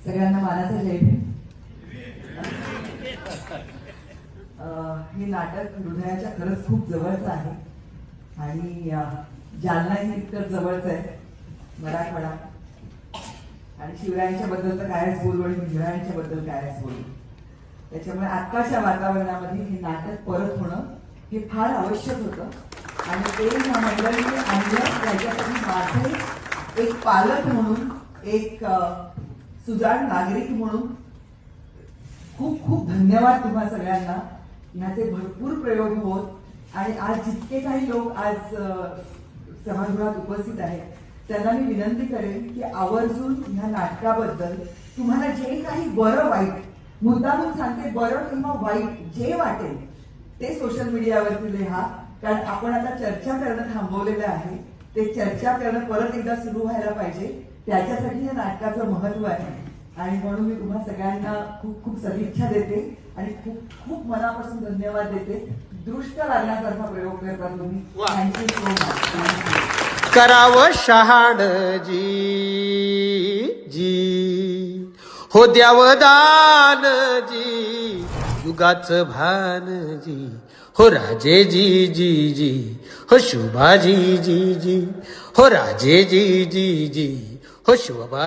सगळ्यांना मानाचा जय भीम. हे नाटक हृदयाच्या खरंच खूप जवळचं आहे आणि जालनाही इतकं जवळचं आहे. मराठवाडा आणि शिवरायांच्या बद्दल तर कायच बोलू आणि हिरायांच्या बद्दल कायच बोलू. त्याच्यामुळे आत्ताच्या वातावरणामध्ये हे नाटक परत होणं हे फार आवश्यक होतं आणि ते ह्या मंडळीने आणलं. त्याच्यासाठी माझे एक पालक म्हणून, एक सुजाण नागरिक म्हणून खूप खूप धन्यवाद तुम्हा सगळ्यांना. ह्याचे भरपूर प्रयोग होत आणि आज जितके काही लोक आज सभागृहात उपस्थित आहेत त्यांना मी विनंती करेन की आवर्जून ह्या नाटकाबद्दल तुम्हाला जे काही बरं वाईट, मुद्दामून सांगते, बरं किंवा वाईट जे वाटेल ते सोशल मीडियावरती लिहा. कारण आपण आता चर्चा करणं थांबवलेलं आहे. ते चर्चा करणं परत एकदा सुरू व्हायला पाहिजे. त्याच्यासाठी या नाटकाचं महत्व आहे आणि म्हणून मी तुम्हा सगळ्यांना खूप खूप सदिच्छा देते आणि खूप खूप मनापासून धन्यवाद देते. दृष्ट लागण्यासारखा प्रयोग करता तुम्ही. Thank you so much. करावं शहाणजी जी हो द्यावं दानजी युगाचं भानजी हो राजे जी जी जी हो शुभाजी जी जी हो राजे जी जी जी हो शुभा